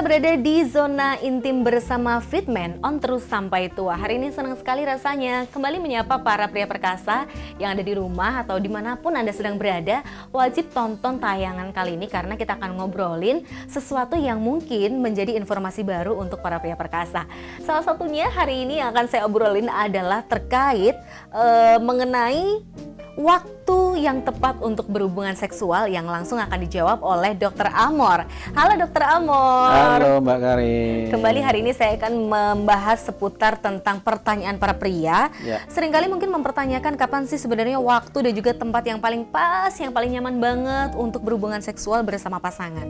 berada di zona intim bersama Fitman on terus sampai tua. Hari ini senang sekali rasanya kembali menyapa para pria perkasa yang ada di rumah atau dimanapun Anda sedang berada. Wajib tonton tayangan kali ini karena kita akan ngobrolin sesuatu yang mungkin menjadi informasi baru untuk para pria perkasa. Salah satunya hari ini yang akan saya obrolin adalah terkait mengenai waktu yang tepat untuk berhubungan seksual yang langsung akan dijawab oleh Dr. Amor. Halo Dr. Amor. Halo Mbak Karin. Kembali hari ini saya akan membahas seputar tentang pertanyaan para pria. Ya. Seringkali mungkin mempertanyakan kapan sih sebenarnya waktu dan juga tempat yang paling pas, yang paling nyaman banget untuk berhubungan seksual bersama pasangan.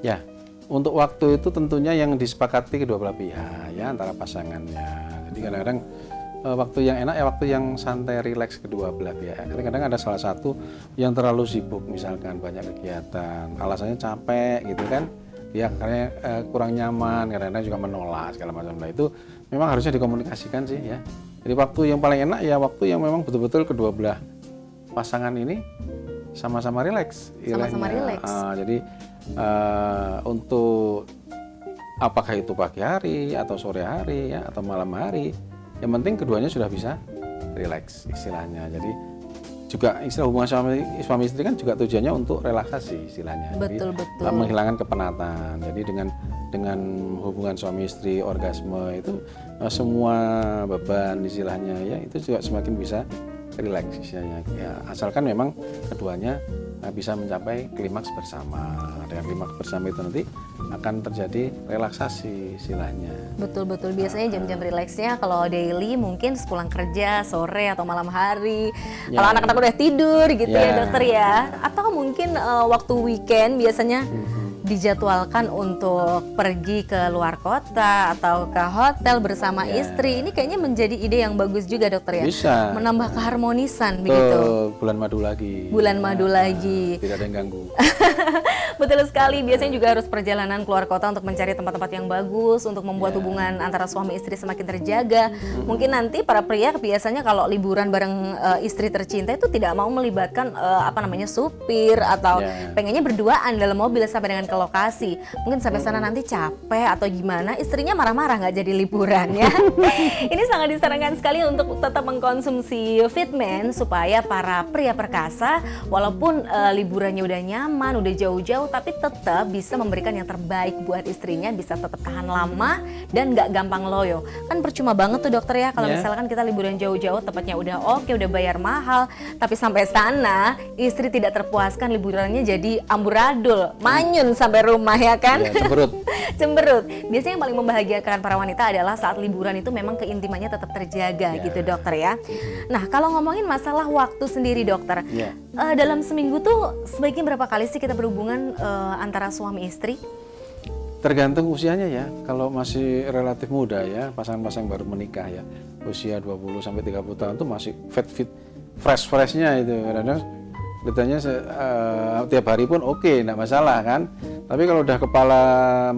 Ya, untuk waktu itu tentunya yang disepakati kedua belah pihak ya, antara pasangannya. Jadi kadang-kadang waktu yang enak ya waktu yang santai, rileks kedua belah pihak. Kadang-kadang ada salah satu yang terlalu sibuk, misalkan banyak kegiatan, alasannya capek gitu kan, dia karena kurang nyaman, kadang-kadang juga menolak segala macam. Nah itu memang harusnya dikomunikasikan sih ya. Jadi waktu yang paling enak ya waktu yang memang betul-betul kedua belah pasangan ini sama-sama rileks. Sama-sama rileks. Jadi untuk apakah itu pagi hari atau sore hari ya atau malam hari, yang penting keduanya sudah bisa rileks istilahnya. Jadi juga istilah hubungan suami istri kan juga tujuannya untuk relaksasi istilahnya. Betul. Menghilangkan kepenatan. Jadi dengan hubungan suami istri orgasme itu semua beban istilahnya ya itu juga semakin bisa rileks istilahnya. Ya, asalkan memang keduanya bisa mencapai klimaks bersama. Dengan klimaks bersama itu nanti akan terjadi relaksasi istilahnya. Betul. Biasanya jam-jam rileksnya kalau daily mungkin sepulang kerja, sore atau malam hari. Ya. Kalau anak-anak udah tidur gitu ya dokter ya. Atau mungkin waktu weekend biasanya dijadwalkan untuk pergi ke luar kota atau ke hotel bersama istri. Ini kayaknya menjadi ide yang bagus juga dokter ya. Bisa. Menambah keharmonisan begitu. Bulan madu lagi. Bulan madu lagi. Tidak ada yang ganggu. Betul sekali. Biasanya juga harus perjalanan keluar kota untuk mencari tempat-tempat yang bagus untuk membuat hubungan antara suami istri semakin terjaga. Mungkin nanti para pria biasanya kalau liburan bareng istri tercinta itu tidak mau melibatkan supir atau pengennya berduaan dalam mobil sampai dengan ke lokasi. Mungkin sampai sana nanti capek atau gimana, istrinya marah-marah nggak jadi liburan ya. Ini sangat disarankan sekali untuk tetap mengkonsumsi Fitman supaya para pria perkasa walaupun liburannya udah nyaman, udah jauh-jauh tapi tetap bisa memberikan yang terbaik buat istrinya, bisa tetap tahan lama dan nggak gampang loyo. Kan percuma banget tuh dokter ya kalau misalkan kita liburan jauh-jauh, tempatnya udah oke, udah bayar mahal, tapi sampai sana istri tidak terpuaskan, liburannya jadi amburadul, manyun sampai rumah ya kan? Ya, cemberut. Cemberut. Biasanya yang paling membahagiakan para wanita adalah saat liburan itu memang keintimannya tetap terjaga gitu dokter ya. Nah kalau ngomongin masalah waktu sendiri dokter, dalam seminggu tuh sebaiknya berapa kali sih kita berhubungan antara suami istri? Tergantung usianya ya. Kalau masih relatif muda ya, pasangan-pasangan baru menikah ya, usia 20 sampai 30 tahun tuh masih fit, fresh-freshnya itu. Kadang-kadang kelihatannya tiap hari pun oke, enggak masalah kan. Tapi kalau udah kepala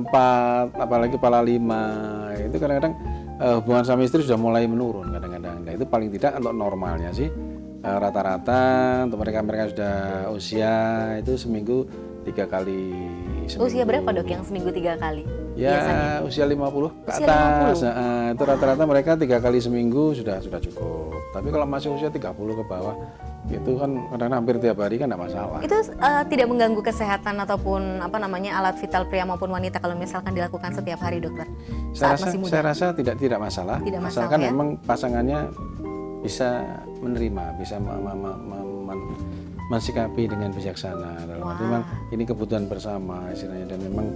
4, apalagi kepala 5, itu kadang-kadang hubungan suami istri sudah mulai menurun kadang-kadang. Nah, itu paling tidak untuk normalnya sih rata-rata untuk mereka sudah usia itu seminggu 3 kali. Usia berapa dok yang seminggu 3 kali? Ya biasanya? Usia 50 ke atas. Itu rata-rata mereka 3 kali seminggu sudah cukup. Tapi kalau masih usia 30 ke bawah itu kan kadang hampir tiap hari kan tidak masalah. Itu tidak mengganggu kesehatan ataupun alat vital pria maupun wanita kalau misalkan dilakukan setiap hari dokter? Saya rasa tidak masalah. Tidak masalah asalkan ya? memang pasangannya bisa menerima, bisa mensikapi dengan bijaksana. Dalam arti memang ini kebutuhan bersama istilahnya, dan memang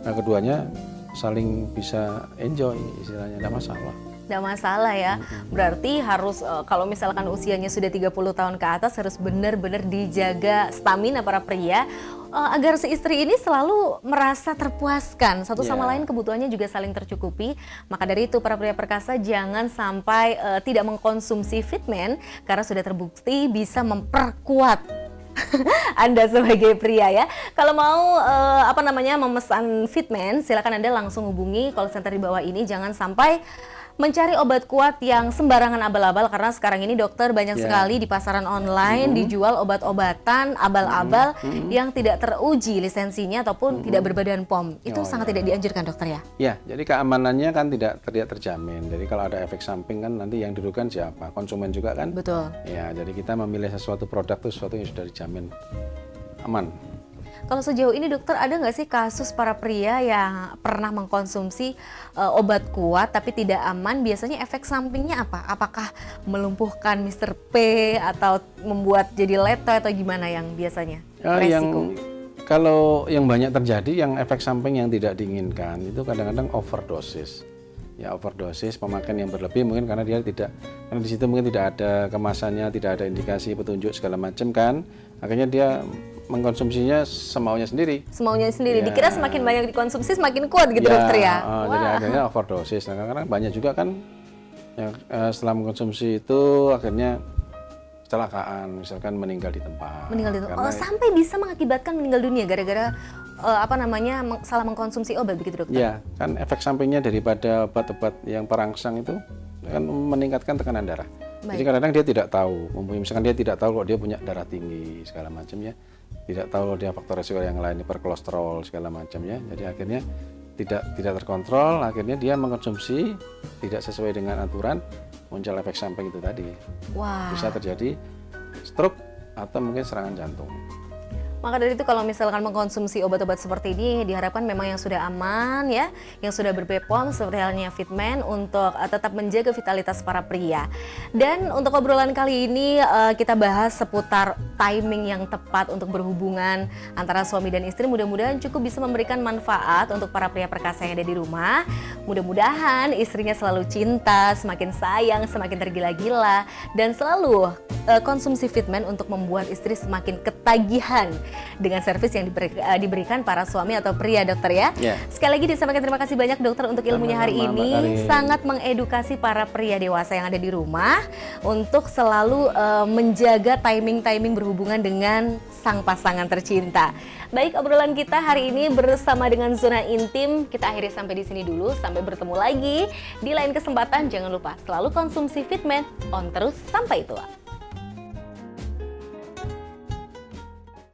keduanya saling bisa enjoy istilahnya, tidak masalah. Tidak masalah ya. Berarti harus kalau misalkan usianya sudah 30 tahun ke atas harus benar-benar dijaga stamina para pria agar si istri ini selalu merasa terpuaskan. Satu sama lain kebutuhannya juga saling tercukupi. Maka dari itu para pria perkasa jangan sampai tidak mengkonsumsi Fitman karena sudah terbukti bisa memperkuat Anda sebagai pria ya. Kalau mau memesan Fitman, silakan Anda langsung hubungi call center di bawah ini. Jangan sampai Mencari obat kuat yang sembarangan abal-abal, karena sekarang ini dokter banyak sekali di pasaran online dijual obat-obatan abal-abal yang tidak teruji lisensinya ataupun tidak berbadan POM. Itu sangat tidak dianjurkan dokter ya? Ya, jadi keamanannya kan tidak terjamin. Jadi kalau ada efek samping kan nanti yang dirugikan siapa? Konsumen juga kan? Betul. Ya, jadi kita memilih sesuatu produk itu sesuatu yang sudah dijamin aman. Kalau sejauh ini dokter, ada nggak sih kasus para pria yang pernah mengkonsumsi obat kuat tapi tidak aman? Biasanya efek sampingnya apa? Apakah melumpuhkan Mr. P atau membuat jadi letoy atau gimana yang biasanya resiko? Kalau yang banyak terjadi, yang efek samping yang tidak diinginkan itu kadang-kadang overdosis. Ya, overdosis, pemakaian yang berlebih mungkin karena di situ mungkin tidak ada kemasannya, tidak ada indikasi petunjuk segala macam kan. Akhirnya dia mengkonsumsinya semaunya sendiri. Semaunya sendiri. Ya. Dikira semakin banyak dikonsumsi semakin kuat gitu ya, dokter ya. Jadi akhirnya overdosis. Nah, karena banyak juga kan yang setelah mengkonsumsi itu akhirnya kecelakaan, misalkan meninggal di tempat. Sampai bisa mengakibatkan meninggal dunia gara-gara salah mengkonsumsi obat begitu dokter? Iya, kan efek sampingnya daripada obat-obat yang perangsang itu kan meningkatkan tekanan darah. Baik. Jadi kadang-kadang dia tidak tahu, misalkan dia tidak tahu kalau dia punya darah tinggi segala macam ya, tidak tahu kalau dia faktor resiko yang lain, hiperkolesterol segala macam ya. Jadi akhirnya tidak terkontrol, akhirnya dia mengkonsumsi tidak sesuai dengan aturan, muncul efek samping itu tadi. Wah. Bisa terjadi stroke atau mungkin serangan jantung. Maka dari itu kalau misalkan mengkonsumsi obat-obat seperti ini diharapkan memang yang sudah aman ya, yang sudah ber-BPOM seperti halnya Fitmen untuk tetap menjaga vitalitas para pria. Dan untuk obrolan kali ini kita bahas seputar timing yang tepat untuk berhubungan antara suami dan istri. Mudah-mudahan cukup bisa memberikan manfaat untuk para pria perkasa yang ada di rumah. Mudah-mudahan istrinya selalu cinta, semakin sayang, semakin tergila-gila, dan selalu konsumsi Fitmen untuk membuat istri semakin ketagihan dengan servis yang diberikan para suami atau pria, dokter ya. Sekali lagi disampaikan terima kasih banyak dokter untuk ilmunya hari ini. Sangat mengedukasi para pria dewasa yang ada di rumah untuk selalu menjaga timing berhubungan dengan sang pasangan tercinta. Baik, obrolan kita hari ini bersama dengan Zona Intim kita akhiri sampai di sini dulu. Sampai bertemu lagi di lain kesempatan. Jangan lupa selalu konsumsi Fitmen on terus sampai tua.